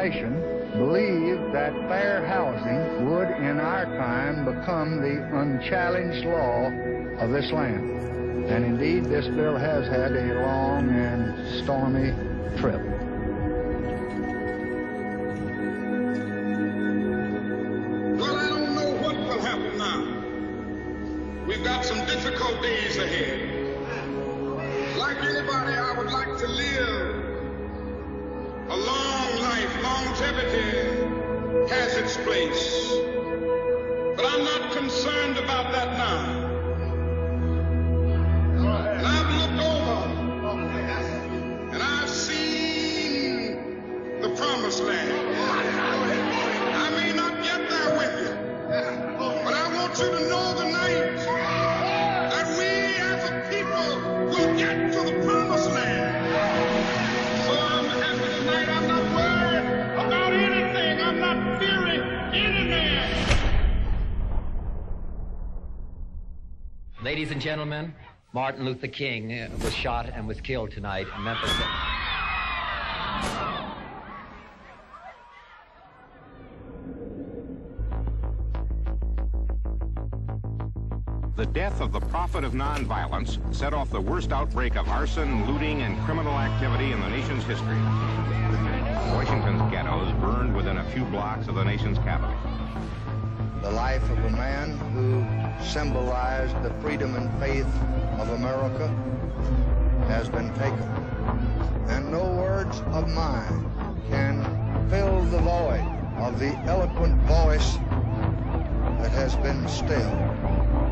administration believed that fair housing would, in our time, become the unchallenged law of this land. And indeed, this bill has had a long and stormy trip. Well, I don't know what will happen now. We've got some difficult days ahead. Like anybody, I would like to live a long life. Longevity has its place. But I'm not concerned about that now. And I've looked over and I've seen the promised land. I may not get there with you, but I want you to know tonight that we as a people will get to the promised land. So I'm happy tonight. I'm not worried about anything. I'm not fearing any man. Ladies and gentlemen, Martin Luther King was shot and was killed tonight in Memphis. The death of the prophet of nonviolence set off the worst outbreak of arson, looting, and criminal activity in the nation's history. Washington's ghettos burned within a few blocks of the nation's capital. The life of a man who symbolized the freedom and faith of America has been taken. And no words of mine can fill the void of the eloquent voice that has been stilled.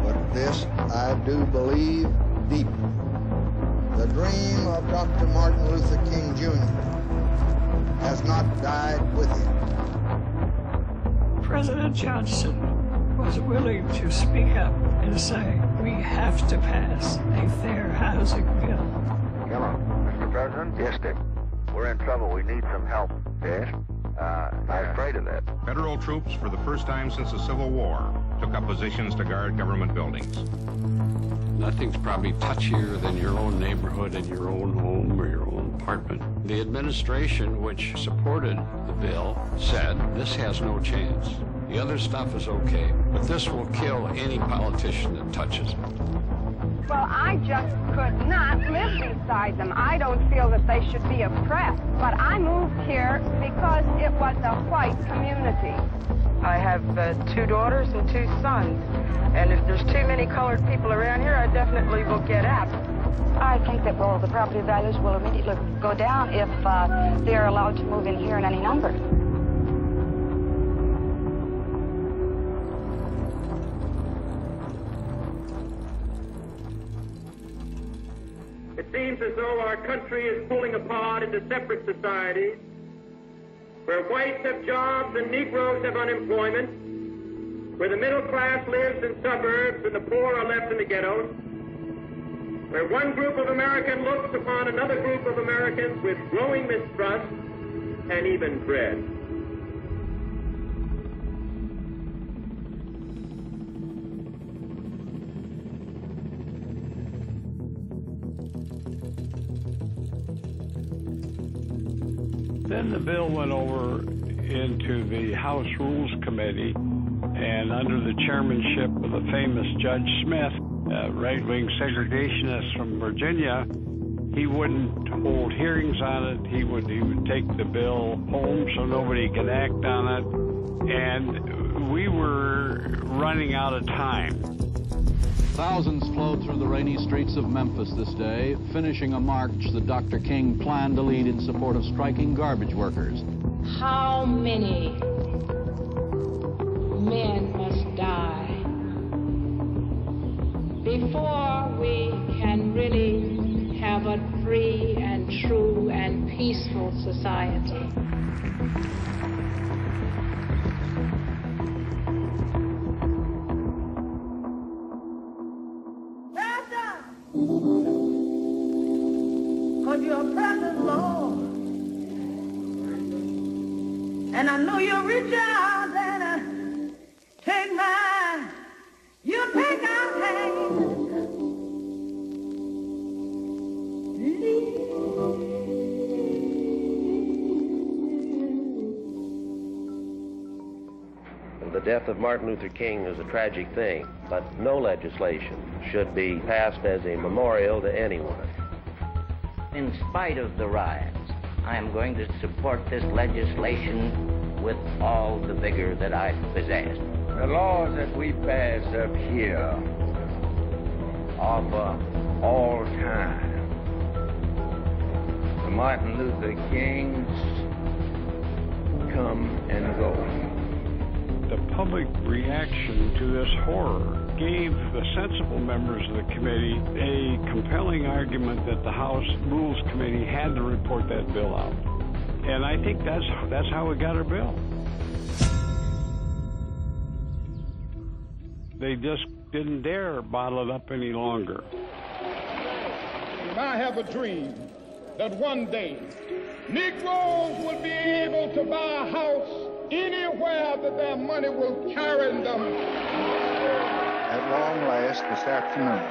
But this I do believe deeply. The dream of Dr. Martin Luther King Jr. has not died with him. President Johnson was willing to speak up and say, we have to pass a fair housing bill. Hello, Mr. President? Yes, Dick. We're in trouble. We need some help. Yes? I'm afraid of that. Federal troops, for the first time since the Civil War, took up positions to guard government buildings. Nothing's probably touchier than your own neighborhood and your own home or your own apartment. The administration, which supported the bill, said this has no chance. The other stuff is okay, but this will kill any politician that touches it. Well, I just could not live beside them. I don't feel that they should be oppressed, but I moved here because it was a white community. I have 2 daughters and 2 sons, and if there's too many colored people around here, I definitely will get out. I think that, well, the property values will immediately go down if they are allowed to move in here in any number. It seems as though our country is pulling apart into separate societies, where whites have jobs and Negroes have unemployment, where the middle class lives in suburbs and the poor are left in the ghettos, where one group of Americans looks upon another group of Americans with growing mistrust and even dread. Then the bill went over into the House Rules Committee, and under the chairmanship of the famous Judge Smith, a right-wing segregationist from Virginia, he wouldn't hold hearings on it. He would take the bill home so nobody could act on it, and we were running out of time. Thousands flowed through the rainy streets of Memphis this day, finishing a march that Dr. King planned to lead in support of striking garbage workers. How many men must die before we can really have a free and true and peaceful society? For your presence, Lord. And I know you'll reach out and take mine. You take our hand. The death of Martin Luther King is a tragic thing, but no legislation should be passed as a memorial to anyone. In spite of the riots, I am going to support this legislation with all the vigor that I possess. The laws that we pass up here are for all time. The Martin Luther Kings come and go. The public reaction to this horror gave the sensible members of the committee a compelling argument that the House Rules Committee had to report that bill out. And I think that's how we got our bill. They just didn't dare bottle it up any longer. And I have a dream that one day Negroes will be able to buy a house anywhere that their money will carry them. At long last this afternoon,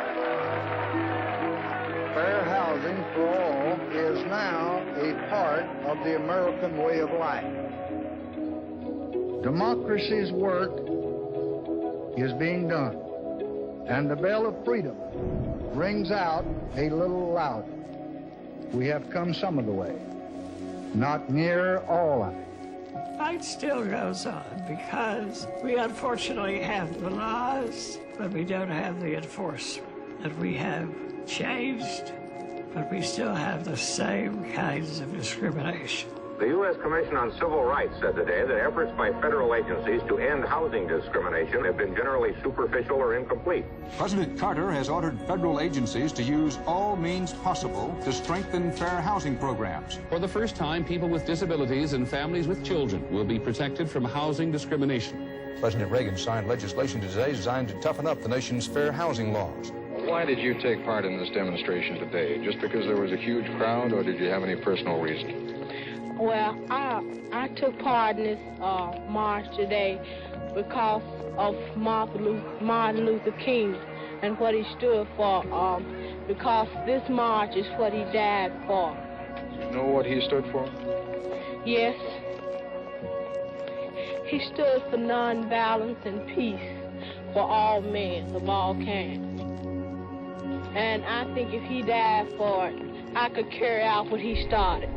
fair housing for all is now a part of the American way of life. Democracy's work is being done, and the bell of freedom rings out a little louder. We have come some of the way, not near all of it. The fight still goes on because we unfortunately have the laws, but we don't have the enforcement. That we have changed, but we still have the same kinds of discrimination. The U.S. Commission on Civil Rights said today that efforts by federal agencies to end housing discrimination have been generally superficial or incomplete. President Carter has ordered federal agencies to use all means possible to strengthen fair housing programs. For the first time, people with disabilities and families with children will be protected from housing discrimination. President Reagan signed legislation today designed to toughen up the nation's fair housing laws. Why did you take part in this demonstration today? Just because there was a huge crowd, or did you have any personal reason? Well, I took part in this march today because of Martin Luther King and what he stood for, because this march is what he died for. You know what he stood for? Yes. He stood for nonviolence and peace for all men of all kinds. And I think if he died for it, I could carry out what he started.